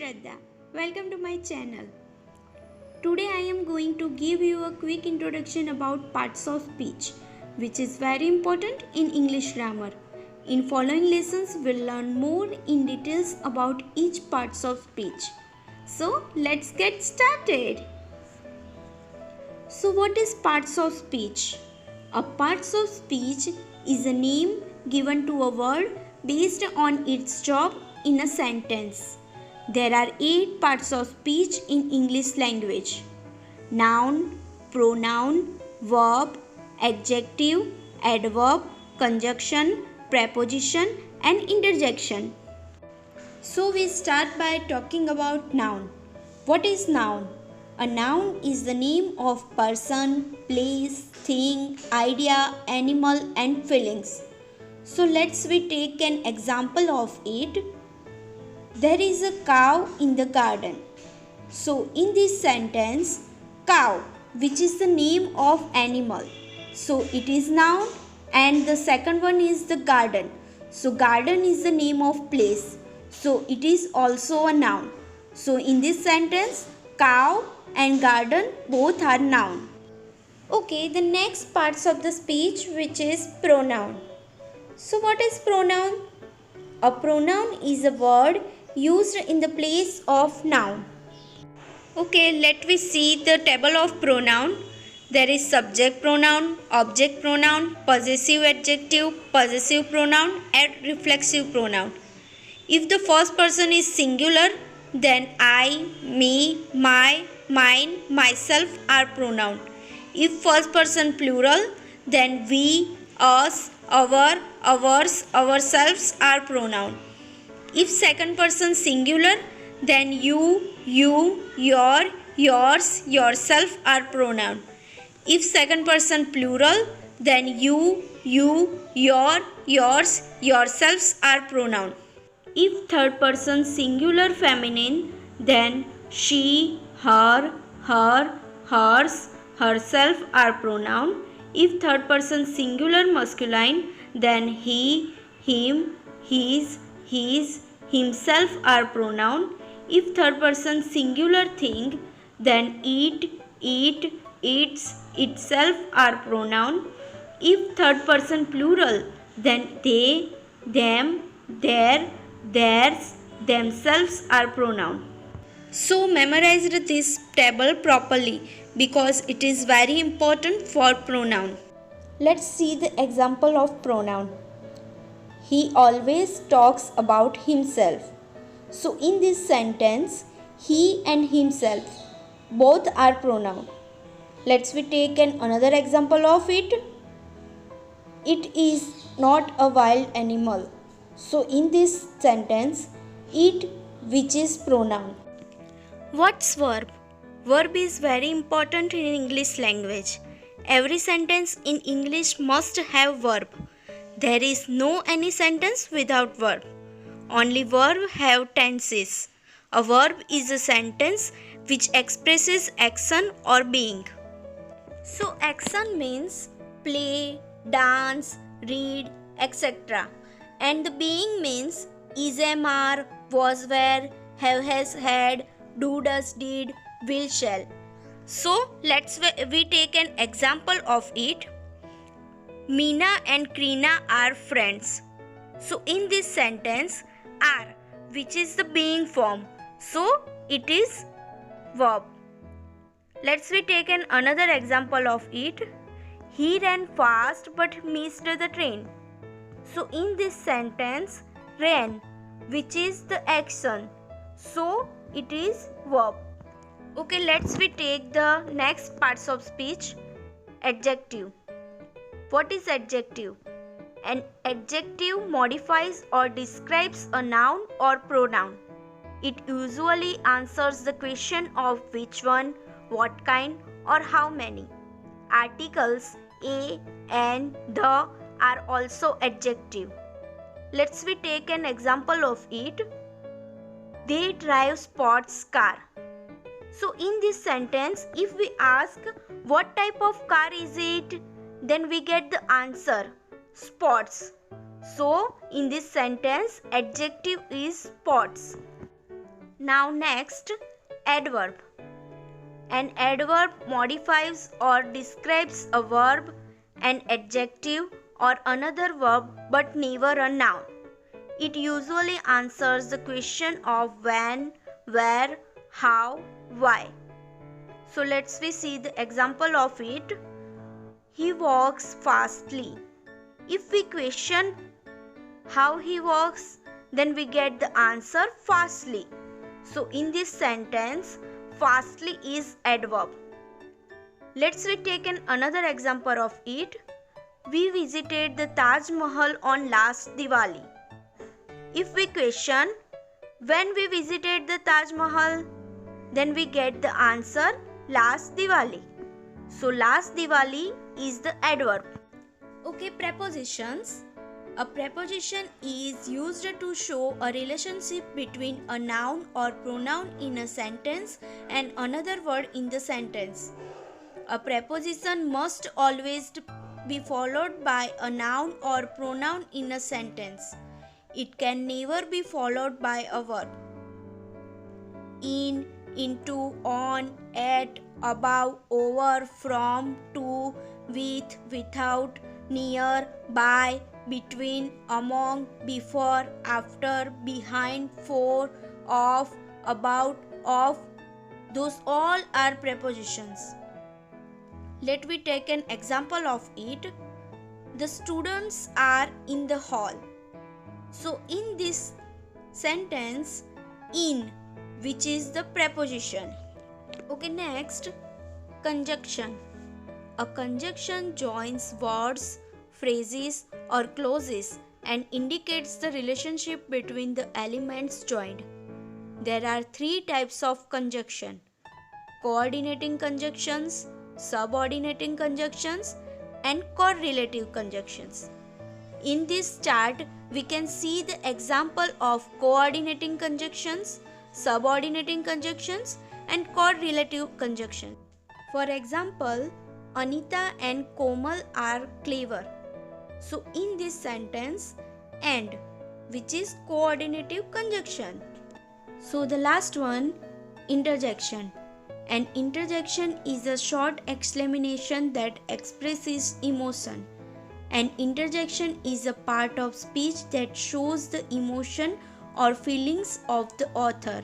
Shraddha. Welcome to my channel. Today I am going to give you a quick introduction about parts of speech, which is very important in English grammar. In following lessons, we'll learn more in details about each parts of speech. So let's get started. So what is parts of speech? A parts of speech is a name given to a word based on its job in a sentence. There are 8 parts of speech in English language: noun, pronoun, verb, adjective, adverb, conjunction, preposition, and interjection. So we start by talking about noun. What is noun? A noun is the name of person, place, thing, idea, animal, and feelings. So let's we take an example of it. There is a cow in the garden. So in this sentence, cow, which is the name of animal, so it is noun, and the second one is the garden. So garden is the name of place, so it is also a noun. So in this sentence, cow and garden both are noun. Okay, the next parts of the speech, which is pronoun. So what is pronoun? A pronoun is a word used in the place of noun. Okay, let me see the table of pronoun. There is subject pronoun, object pronoun, possessive adjective, possessive pronoun, and reflexive pronoun. If the first person is singular, then I, me, my, mine, myself are pronoun. If first person plural, then we, us, our, ours, ourselves are pronoun. If second person singular, then you, your, yours, yourself are pronoun. If second person plural, then you, your, yours, yourselves are pronoun. If third person singular feminine, then she, her, hers, herself are pronoun. If third person singular masculine, then he, him, his, himself are pronoun. If third person singular thing, then it, its, itself are pronoun. If third person plural, then they, them, their, theirs, themselves are pronoun. So memorize this table properly because it is very important for pronoun. Let's see the example of pronoun. He always talks about himself. So in this sentence, he and himself both are pronoun. Let's we take another example of it. It is not a wild animal. So in this sentence, it, which is pronoun. What's verb? Verb is very important in English language. Every sentence in English must have verb. There is no any sentence without verb. Only verb have tenses. A verb is a sentence which expresses action or being. So action means play, dance, read, etc. And the being means is, am, are, was, were, have, has, had, do, does, did, will, shall. So let's we take an example of it. Meena and Krina are friends. So in this sentence, are, which is the being form, so it is verb. Let's we take another example of it. He ran fast but missed the train. So in this sentence, ran, which is the action, so it is verb. Okay, let's we take the next parts of speech. Adjective. What is adjective? An adjective modifies or describes a noun or pronoun. It usually answers the question of which one, what kind, or how many. Articles a, and, the are also adjective. Let's we take an example of it. They drive sports car. So in this sentence, if we ask what type of car is it, then we get the answer sports. So in this sentence, adjective is sports. Now next, adverb. An adverb modifies or describes a verb, an adjective or another verb but never a noun. It usually answers the question of when, where, how, why. So let's see the example of it. He walks fastly. If we question how he walks, then we get the answer fastly. So in this sentence, fastly is adverb. Let's take another example of it. We visited the Taj Mahal on last Diwali. If we question when we visited the Taj Mahal, then we get the answer last Diwali. So last Diwali is the adverb. Okay, prepositions. A preposition is used to show a relationship between a noun or pronoun in a sentence and another word in the sentence. A preposition must always be followed by a noun or pronoun in a sentence. It can never be followed by a verb. In, into, on, at, above, over, from, to, with, without, near, by, between, among, before, after, behind, for, of, about, of. Those all are prepositions. Let me take an example of it. The students are in the hall. So in this sentence, in, which is the preposition. Okay, next, conjunction. A conjunction joins words, phrases or clauses and indicates the relationship between the elements joined. There are three types of conjunction: coordinating conjunctions, subordinating conjunctions and correlative conjunctions. In this chart, we can see the example of coordinating conjunctions, subordinating conjunctions and correlative conjunctions. For example, Anita and Komal are clever. So in this sentence, and, which is coordinative conjunction. So the last one, interjection. An interjection is a short exclamation that expresses emotion. An interjection is a part of speech that shows the emotion or feelings of the author.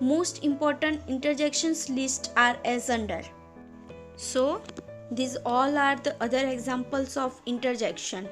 Most important interjections list are as under. So these all are the other examples of interjection.